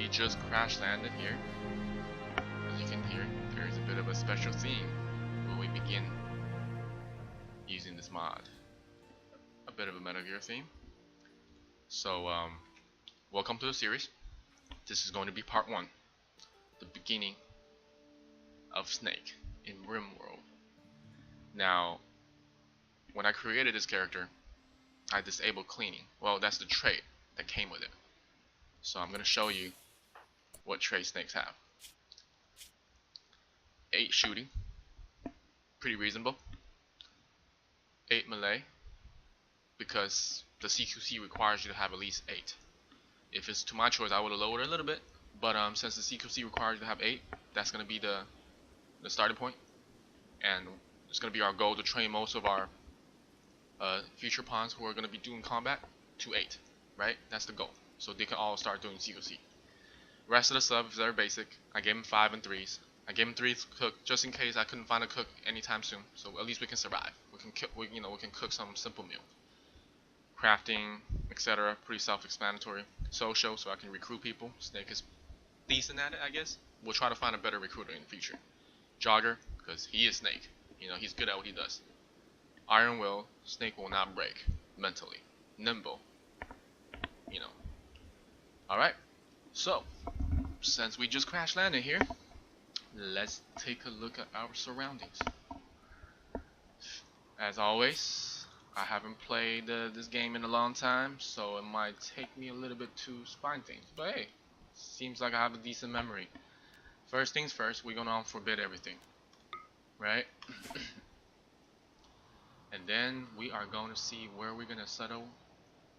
we just crash landed here, as you can hear, there is a bit of a special theme when we begin using this mod. A bit of a Metal Gear theme. So, welcome to the series. This is going to be part 1, the beginning of Snake in Rimworld. Now, when I created this character, I disabled cleaning. Well, that's the trait that came with it. So I'm going to show you what traits snakes have. 8 shooting, pretty reasonable. 8 melee, because the CQC requires you to have at least 8. If it's to my choice, I would have lowered it a little bit, but since the CQC requires you to have 8, that's going to be the starting point, and it's going to be our goal to train most of our future pawns who are going to be doing combat to 8, right? That's the goal, so they can all start doing CQC. Rest of the stuff is very basic. I gave them 5 and 3s. I gave them 3 cook just in case I couldn't find a cook anytime soon, so at least we can survive. We can cook some simple meal. Crafting, etc. Pretty self-explanatory. Social, so I can recruit people. Snake is decent at it, I guess. We'll try to find a better recruiter in the future. Jogger, because he is Snake. He's good at what he does. Iron Will, Snake will not break mentally. Nimble, Alright, so since we just crash landed here, let's take a look at our surroundings. As always, I haven't played this game in a long time, so it might take me a little bit to find things, but hey, seems like I have a decent memory. First things first, we're gonna unforbid everything, right? And then we are going to see where we're gonna settle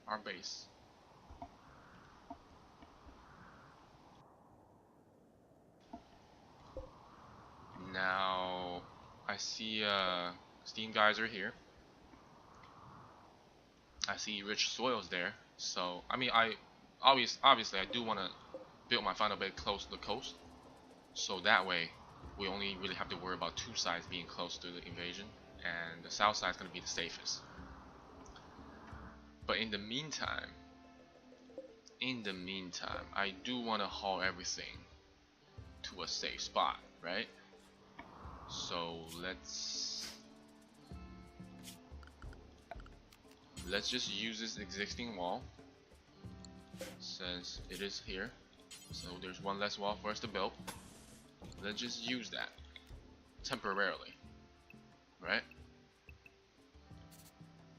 our base. Now I see steam geyser here. I see rich soils there. So I obviously I do want to build my final base close to the coast, so that way we only really have to worry about 2 sides being close to the invasion, and the south side is going to be the safest. But in the meantime, I do want to haul everything to a safe spot, right? So let's just use this existing wall, since it is here. So there's one less wall for us to build. Let's just use that temporarily, right?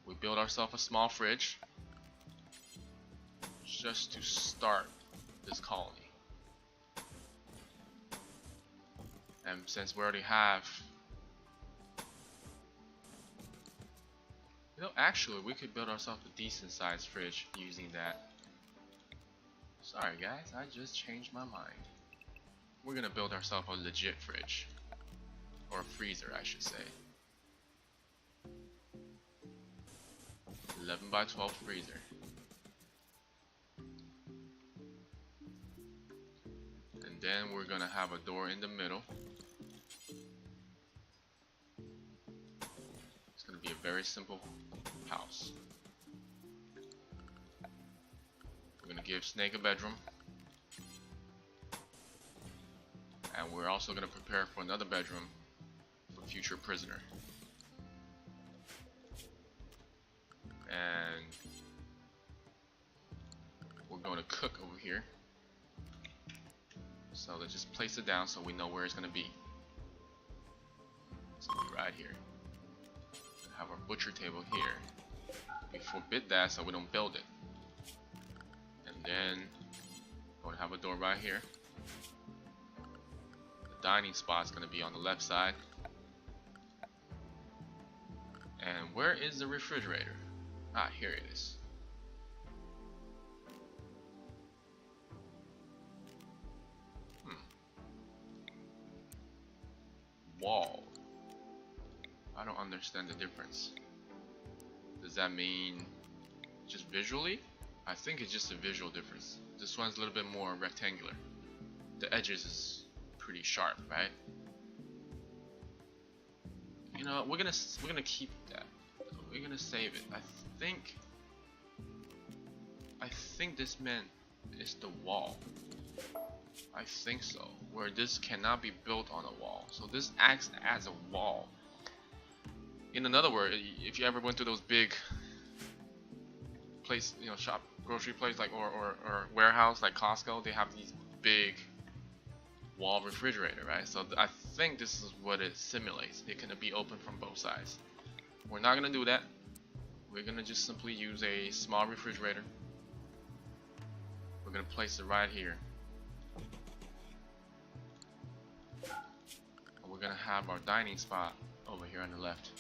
We build ourselves a small fridge just to start this colony. And since we already have, actually we could build ourselves a decent sized fridge using that. Sorry guys, I just changed my mind. We're gonna build ourselves a legit fridge, or a freezer I should say. 11 by 12 freezer. And then we're gonna have a door in the middle. It's gonna be a very simple house. We're gonna give Snake a bedroom, and we're also gonna prepare for another bedroom for future prisoner. And we're going to cook over here. So let's just place it down so we know where it's going to be. It's going to be right here. We'll have our butcher table here. We forbid that so we don't build it. And then we're going to have a door right here. The dining spot is going to be on the left side. And where is the refrigerator? Ah, here it is. Wall. I don't understand the difference. Does that mean just visually? I think it's just a visual difference. This one's a little bit more rectangular. The edges is pretty sharp, right? We're gonna keep that. We're gonna save it. I think this meant is the wall. I think so. Where this cannot be built on a wall. So this acts as a wall. In another word, if you ever went to those big place, you know, shop, grocery place, like or warehouse like Costco, they have these big wall refrigerator, right? So I think this is what it simulates. It can be open from both sides. We're not gonna do that. We're gonna just simply use a small refrigerator. We're gonna place it right here. And we're gonna have our dining spot over here on the left.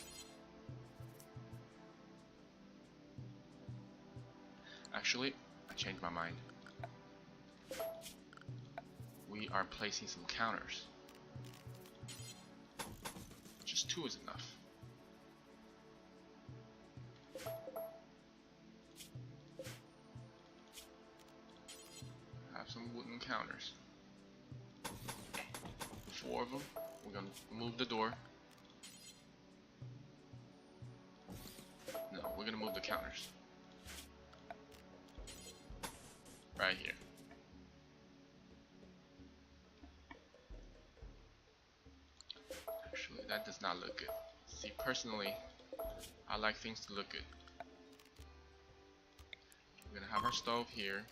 Actually, I changed my mind. We are placing some counters. Just 2 is enough. Have some wooden counters. 4 of them. We're gonna move the door. No, we're gonna move the counters. Right here. Actually, that does not look good. See, personally, I like things to look good. We're gonna have our stove here,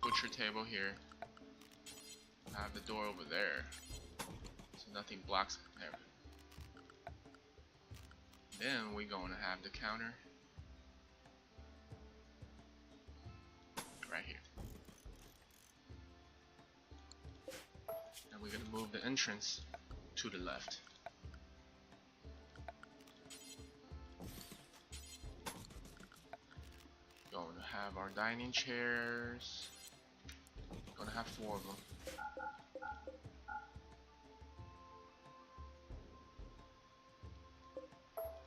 butcher table here, have the door over there, so nothing blocks there. Then we're going to have the counter right here. And we're gonna move the entrance to the left. Going to have our dining chairs. Gonna have 4 of them.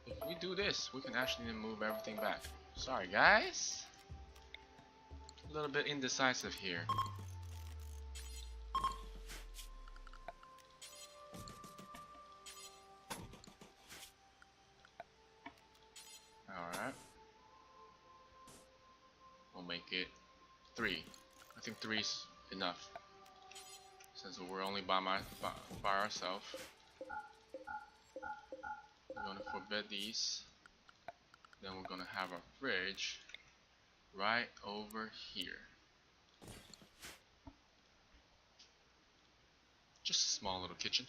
If we do this, we can actually move everything back. Sorry guys, a little bit indecisive here. Alright, we'll make it 3. I think 3 is enough since we're only by ourselves. We're gonna forbid these. Then we're gonna have our fridge right over here. Just a small little kitchen.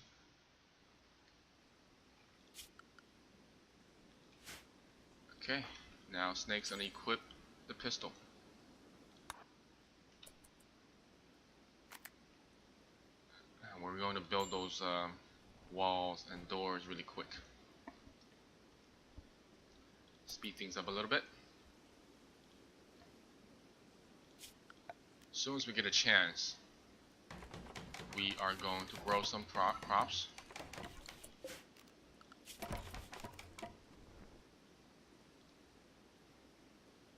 Okay, now Snake's gonna equip the pistol. And we're going to build those walls and doors really quick. Speed things up a little bit. As soon as we get a chance, we are going to grow some crops.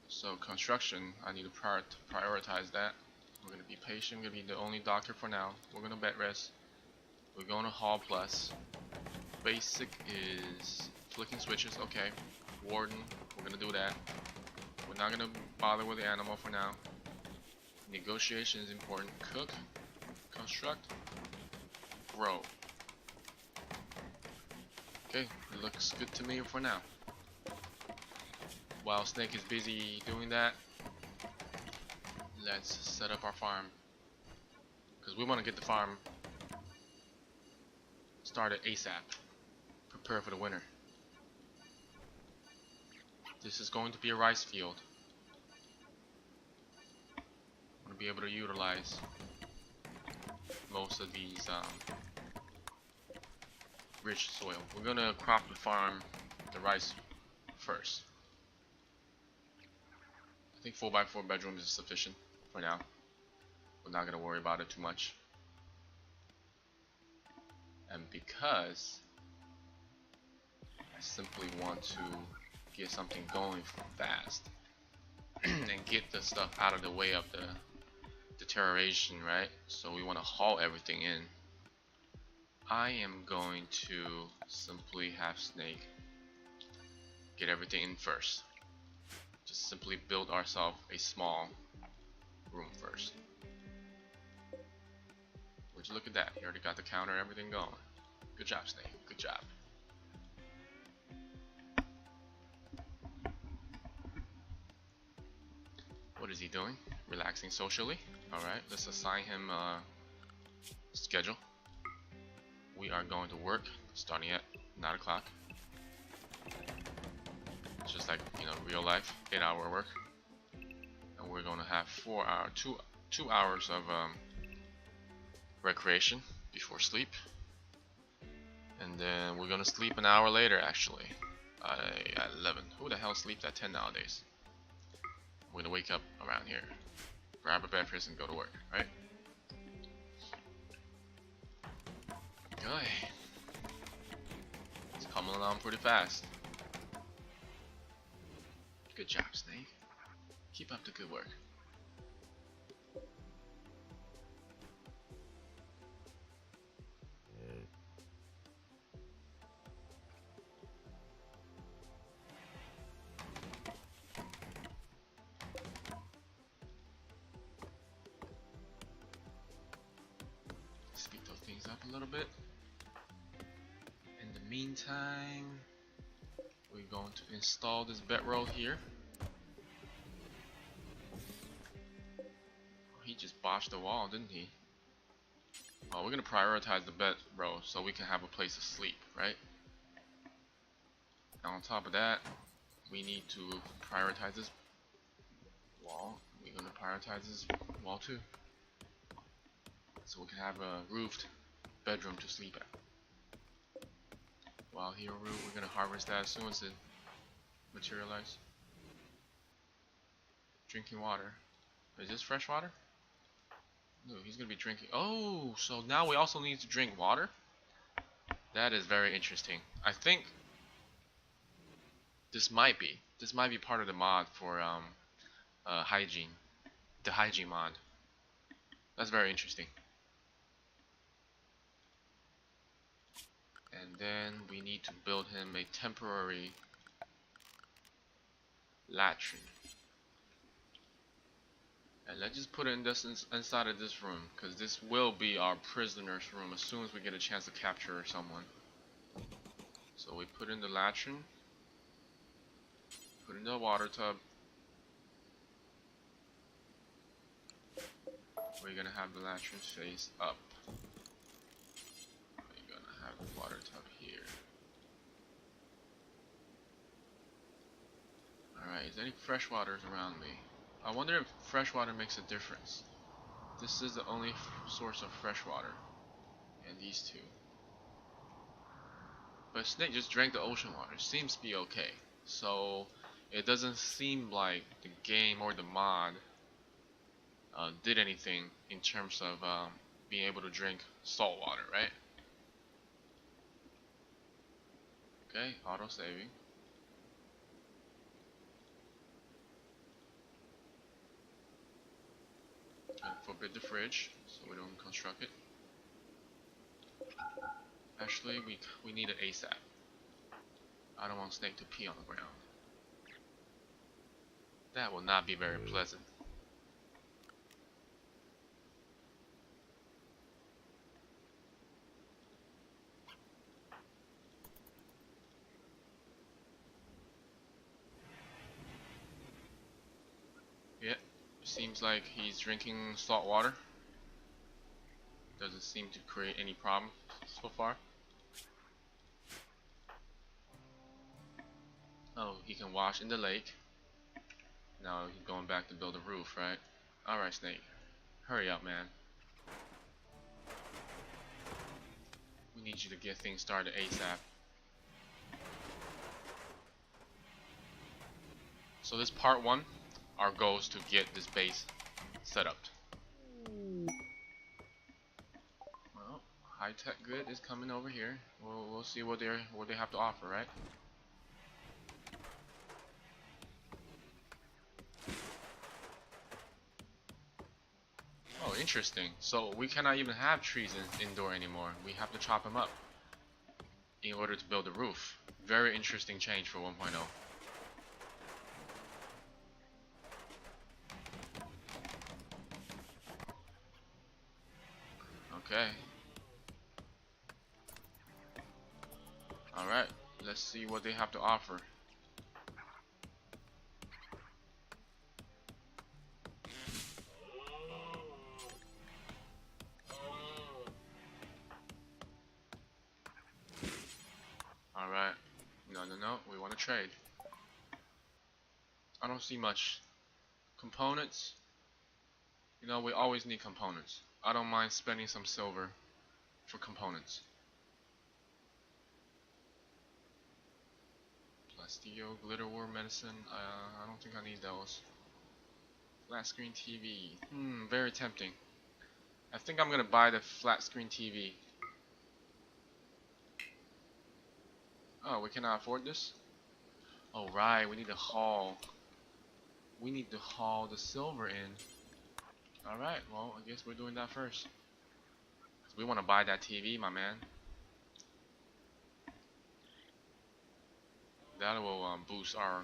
So construction, I need to prioritize that. We're going to be patient. We're going to be the only doctor for now. We're going to bed rest. We're going to Hall Plus. Basic is flicking switches. Okay. Warden, we're going to do that. We're not going to bother with the animal for now. Negotiation is important. Cook, construct, grow. Okay, it looks good to me for now. While Snake is busy doing that, let's set up our farm. Because we want to get the farm started ASAP. Prepare for the winter. This is going to be a rice field. I'm going to be able to utilize most of these rich soil. We're going to crop the farm, the rice first. I think 4x4 bedrooms is sufficient for now. We're not going to worry about it too much. And because I simply want to get something going fast and get the stuff out of the way of the deterioration, right? So we want to haul everything in. I am going to simply have Snake get everything in first. Just simply build ourselves a small room first. Would you look at that? You already got the counter, everything going. Good job, Snake. Good job. What is he doing? Relaxing socially. Alright, let's assign him a schedule. We are going to work starting at 9 o'clock. Just like, you know, real life, 8-hour work. And we're going to have 2 hours of recreation before sleep. And then we're going to sleep an hour later, actually, at 11. Who the hell sleeps at 10 nowadays? We're going to wake up around here, grab a breakfast, and go to work, right? Okay. It's coming along pretty fast. Good job, Snake. Keep up the good work. Speed those things up a little bit. In the meantime, we're going to install this bedroll here. He just botched the wall, didn't he? Oh, we're gonna prioritize the bedroll so we can have a place to sleep, right? And on top of that, we need to prioritize this wall. We're gonna prioritize this wall too, so we can have a roofed bedroom to sleep at. While here, we're gonna harvest that as soon as it materializes. Drinking water. Is this fresh water? No, he's gonna be drinking. Oh, so now we also need to drink water? That is very interesting. I think this might be part of the mod for hygiene. The hygiene mod. That's very interesting. And then we need to build him a temporary latrine. And let's just put it in this inside of this room, because this will be our prisoner's room as soon as we get a chance to capture someone. So we put in the latrine, put in the water tub. We're gonna have the latrine face up. We're gonna have the water tub here. Alright, is there any fresh waters around me? I wonder if fresh water makes a difference. This is the only source of fresh water, and these two. But Snake just drank the ocean water. Seems to be okay. So it doesn't seem like the game or the mod did anything in terms of being able to drink salt water, right? Okay, auto saving. Forbid the fridge, so we don't construct it. Actually, we need it ASAP. I don't want Snake to pee on the ground. That will not be very pleasant. Yeah, seems like he's drinking salt water. Doesn't seem to create any problem so far. Oh, he can wash in the lake. Now he's going back to build a roof, right? Alright, Snake. Hurry up, man. We need you to get things started ASAP. So this part 1, our goal is to get this base set up. Well, high tech good is coming over here. We'll see what they have to offer, right? Oh, interesting. So we cannot even have trees indoor anymore. We have to chop them up in order to build a roof. Very interesting change for 1.0. Okay. Alright, let's see what they have to offer. Alright. No, we want to trade. I don't see much. Components? You know, we always need components. I don't mind spending some silver for components. Plastio, glitter war medicine, I don't think I need those. Flat screen TV, very tempting. I think I'm gonna buy the flat screen TV. Oh, we cannot afford this? Oh right, we need to haul. We need to haul the silver in. Alright, well, I guess we're doing that first. We want to buy that TV, my man. That will boost our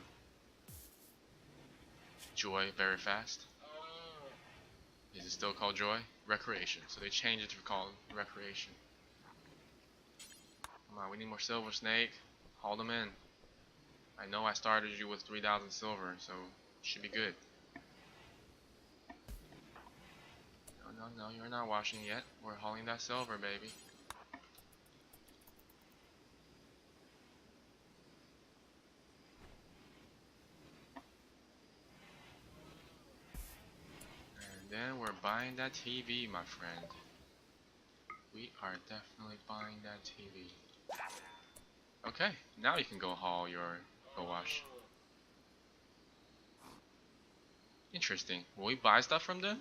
joy very fast. Is it still called joy? Recreation. So they changed it to call recreation. Come on, we need more silver, Snake. Haul them in. I know I started you with 3,000 silver, so should be good. No, you're not washing yet. We're hauling that silver, baby. And then we're buying that TV, my friend. We are definitely buying that TV. Okay, now you can go wash. Interesting. When we buy stuff from them,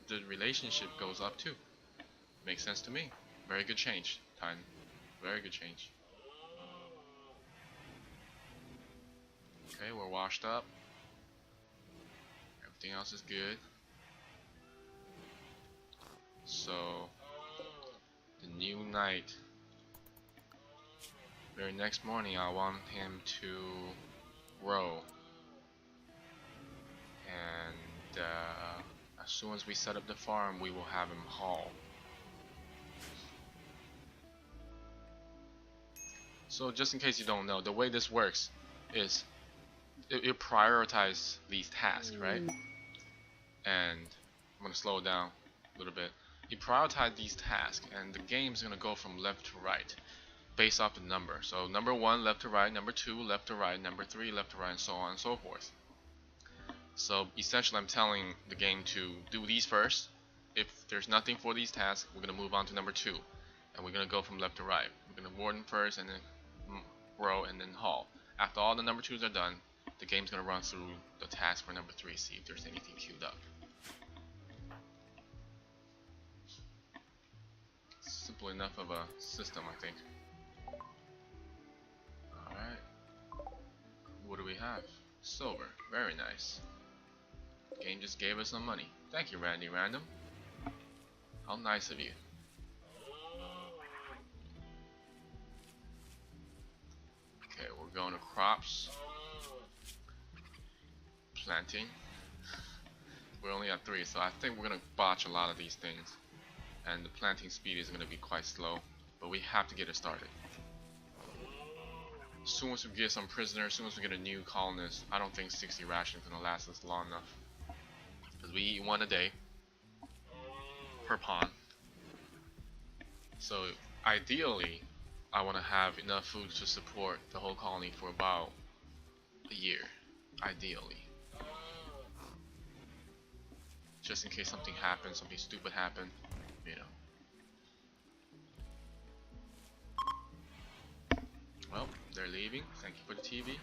the relationship goes up too. Makes sense to me. Very good change, Titan. Very good change. Okay, we're washed up. Everything else is good. So, the new knight. Very next morning, I want him to row. And as soon as we set up the farm, we will have him haul. So just in case you don't know, the way this works is it prioritizes these tasks, right? And I'm gonna slow it down a little bit. You prioritize these tasks, and the game's gonna go from left to right, based off the number. So number 1 left to right, number 2 left to right, number 3 left to right, and so on and so forth. So essentially, I'm telling the game to do these first. If there's nothing for these tasks, we're gonna move on to number 2, and we're gonna go from left to right. We're gonna warden first, and then row, and then haul. After all the number 2s are done, the game's gonna run through the task for number 3, see if there's anything queued up. Simple enough of a system, I think. Alright. What do we have? Silver. Very nice. The game just gave us some money. Thank you, Randy Random. How nice of you. Okay, we're going to crops. Planting. We're only at 3, so I think we're going to botch a lot of these things. And the planting speed is going to be quite slow, but we have to get it started. As soon as we get some prisoners, as soon as we get a new colonist, I don't think 60 rations is going to last us long enough. Because we eat 1 a day per pawn. So ideally, I want to have enough food to support the whole colony for about a year. Ideally. Just in case something happens, something stupid happens, you know. Well, they're leaving. Thank you for the TV.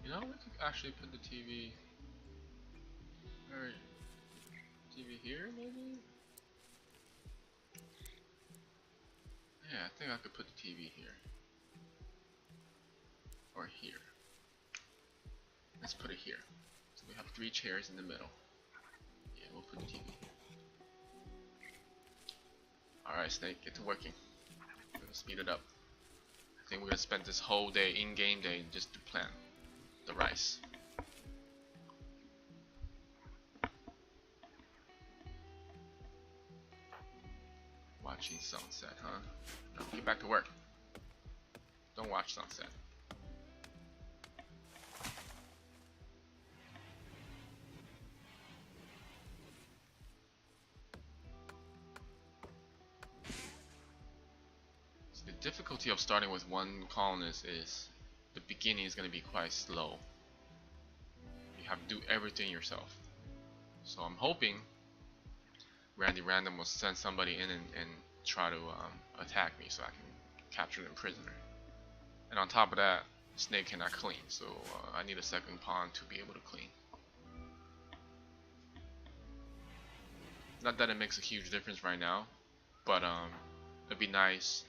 You know, we could actually put the TV here, maybe? Yeah, I think I could put the TV here. Or here. Let's put it here. So we have 3 chairs in the middle. Yeah, we'll put the TV here. Alright, Snake, get to working. We're gonna speed it up. think we're gonna spend this whole day, in-game day, just to plant the rice. Watching sunset, huh? No, get back to work. Don't watch sunset. So the difficulty of starting with one colonist is the beginning is going to be quite slow. You have to do everything yourself. So I'm hoping Randy Random will send somebody in and try to attack me so I can capture them prisoner. And on top of that, Snake cannot clean, so I need a second pawn to be able to clean. Not that it makes a huge difference right now, but it'd be nice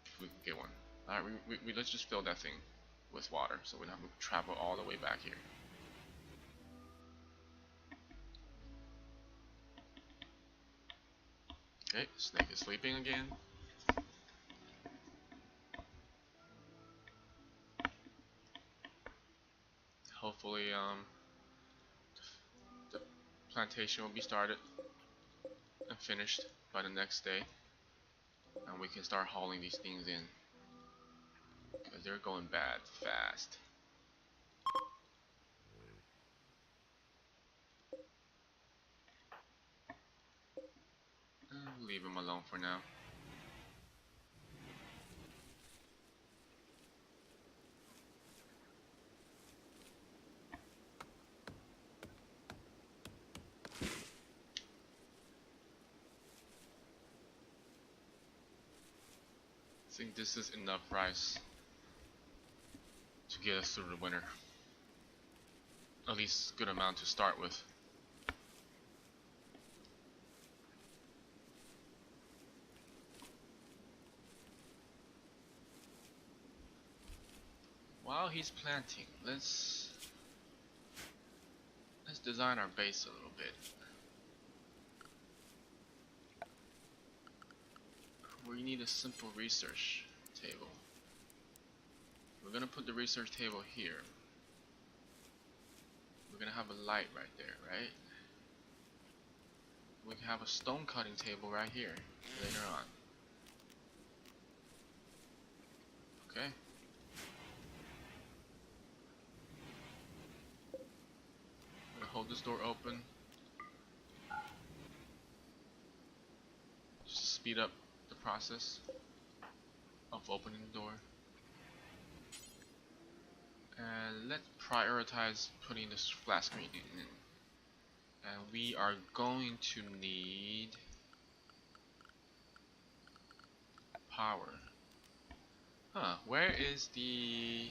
if we could get one. Alright, we let's just fill that thing with water so we don't have to travel all the way back here. Okay, Snake is sleeping again. Hopefully the plantation will be started and finished by the next day, and we can start hauling these things in because they're going bad fast. Leave him alone for now. I think this is enough rice to get us through the winter. At least a good amount to start with. While he's planting, let's design our base a little bit. We need a simple research table. We're gonna put the research table here. We're gonna have a light right there, right? We can have a stone cutting table right here later on. Okay. I'm gonna hold this door open. Just to speed up the process of opening the door. And let's prioritize putting this flat screen in. And we are going to need power. Huh, where is the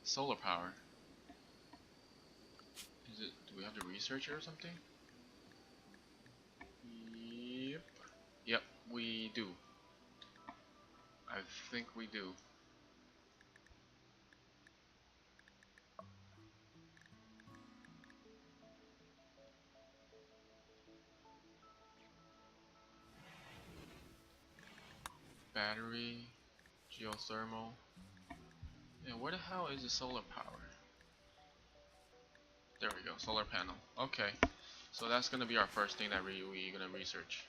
solar power? Is it, do we have to research it or something? Yep, we do. I think we do. Battery, geothermal. Yeah, where the hell is the solar power? There we go, solar panel. Okay, so that's gonna be our first thing that we're gonna research.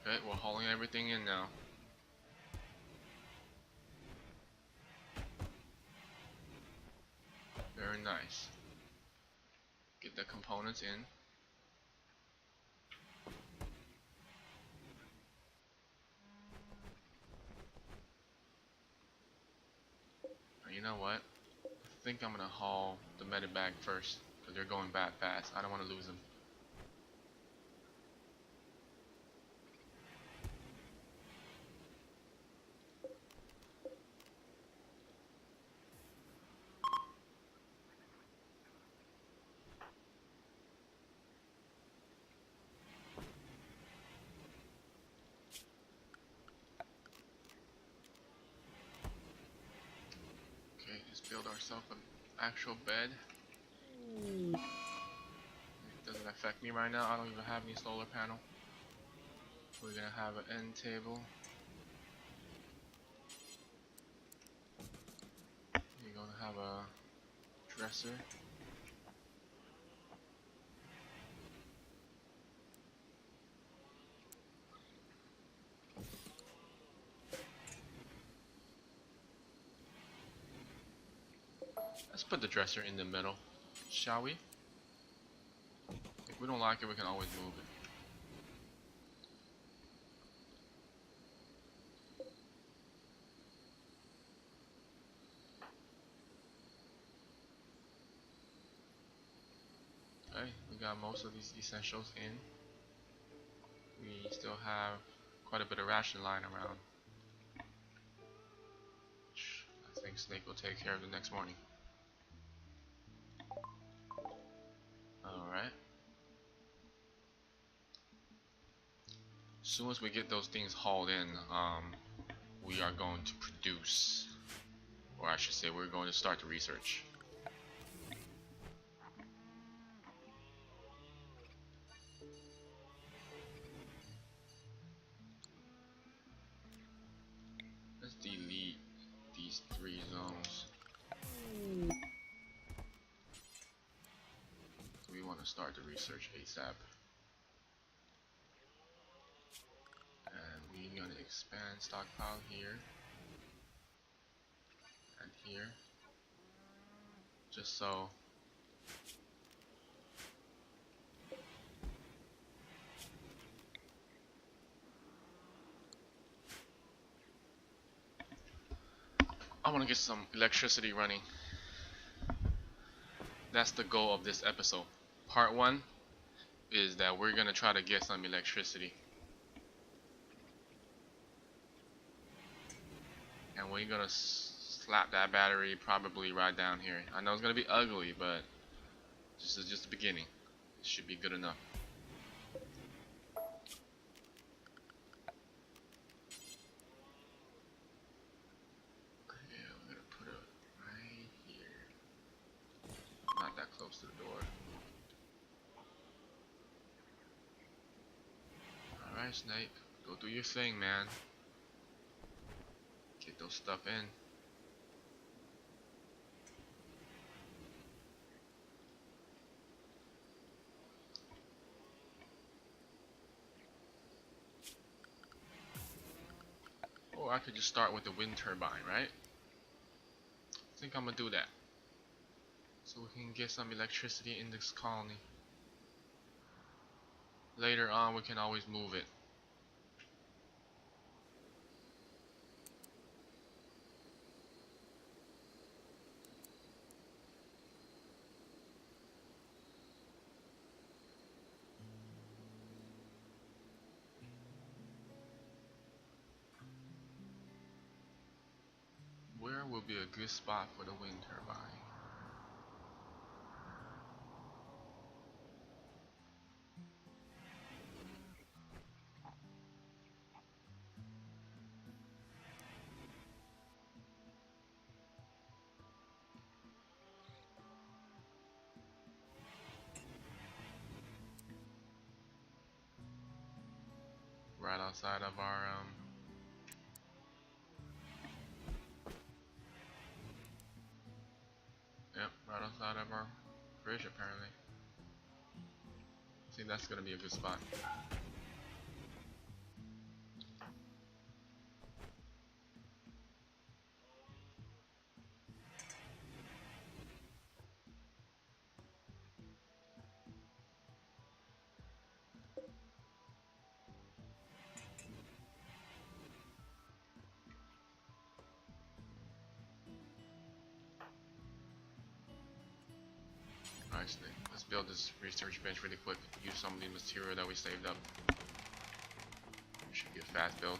Okay, we're hauling everything in now. Very nice. Get the components in. You know what? I think I'm gonna haul the medibag first because they're going bad fast. I don't want to lose them. Okay, just build ourselves an actual bed. Doesn't affect me right now. I don't even have any solar panel. We're gonna have an end table. You're gonna have a dresser. Let's put the dresser in the middle, shall we? If we don't like it, we can always move it. Okay, we got most of these essentials in. We still have quite a bit of ration lying around, which I think Snake will take care of the next morning. Alright. As soon as we get those things hauled in, we are going to produce, or I should say we're going to start the research. Let's delete these 3 zones. We want to start the research ASAP. And we're going to expand stockpile here and here, just so I want to get some electricity running. That's the goal of this episode. Part 1 is that we're going to try to get some electricity. And we're going to slap that battery probably right down here. I know it's going to be ugly, but this is just the beginning. It should be good enough. Yeah, we're going to put it right here. Not that close to the door. Alright, Snake. Go do your thing, man. Get those stuff in. Or I could just start with the wind turbine, right? I think I'm gonna do that. So we can get some electricity in this colony. Later on we can always move it. Where will be a good spot for the wind turbine? Right outside of our yep, right outside of our bridge apparently. I think that's gonna be a good spot. Alright, Snake, let's build this research bench really quick. Use some of the material that we saved up. Should be a fast build.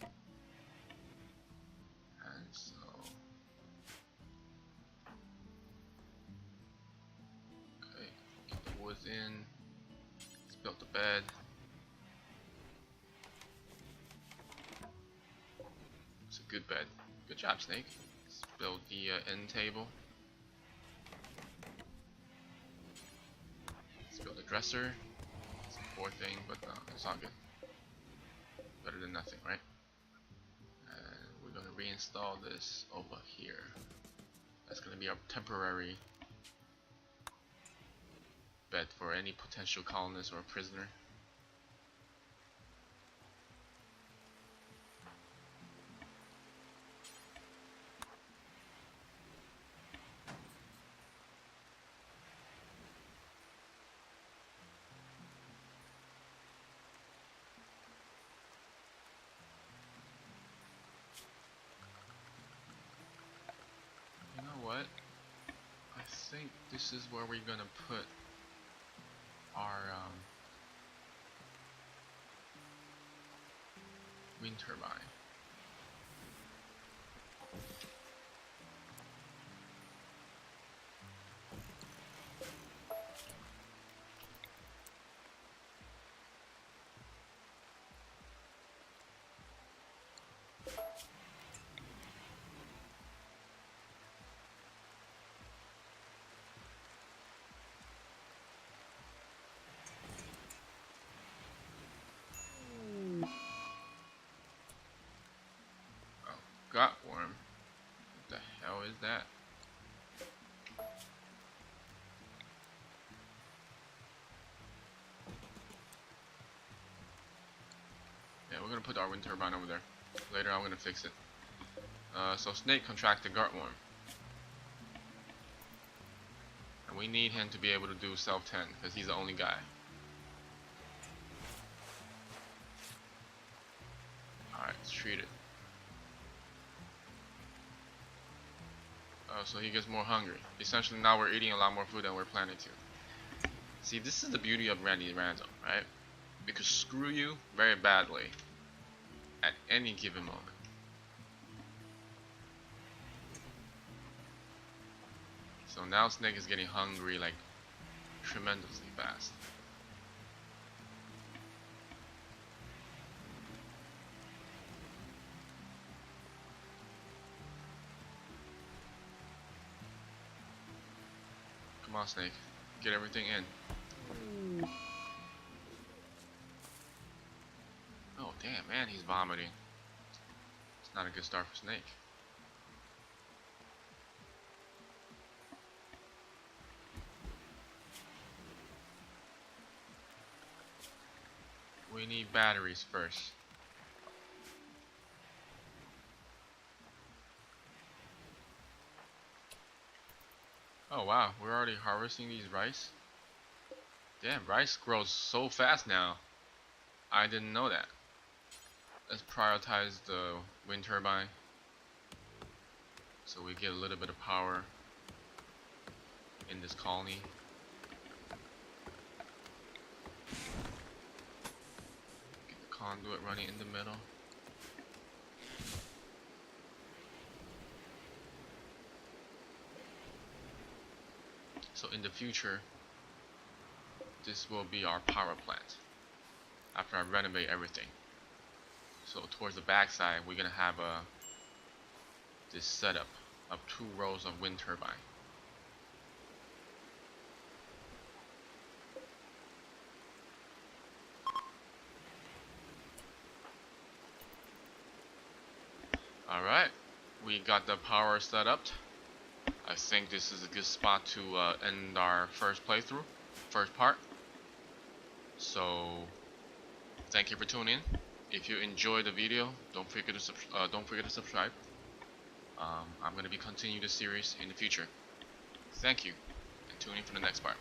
And so okay, get the woods in. Let's build the bed. It's a good bed. Good job, Snake. Let's build the end table. Let's build a dresser. It's a poor thing, but it's all good. Better than nothing, right? And we're gonna reinstall this over here. That's gonna be our temporary bed for any potential colonist or prisoner. You know what? I think this is where we're gonna put our wind turbine. Got worm. What the hell is that? Yeah, we're gonna put our wind turbine over there. Later I'm gonna fix it. So Snake contracted Gartworm. And we need him to be able to do self-10, because he's the only guy. Alright, let's treat it. Oh, so he gets more hungry. Essentially now we're eating a lot more food than we're planning to. See, this is the beauty of Randy Random, right? We could screw you very badly at any given moment. So now Snake is getting hungry like tremendously fast. Come on, Snake. Get everything in. Oh, damn, man, he's vomiting. It's not a good start for Snake. We need batteries first. Oh wow, we're already harvesting these rice? Damn, rice grows so fast now. I didn't know that. Let's prioritize the wind turbine so we get a little bit of power in this colony. Get the conduit running in the middle. So in the future, this will be our power plant after I renovate everything. So towards the back side, we're gonna have this setup of 2 rows of wind turbine. Alright, we got the power set up. I think this is a good spot to end our first playthrough, first part. So, thank you for tuning in. If you enjoyed the video, don't forget to subscribe. I'm going to be continuing the series in the future. Thank you, and tune in for the next part.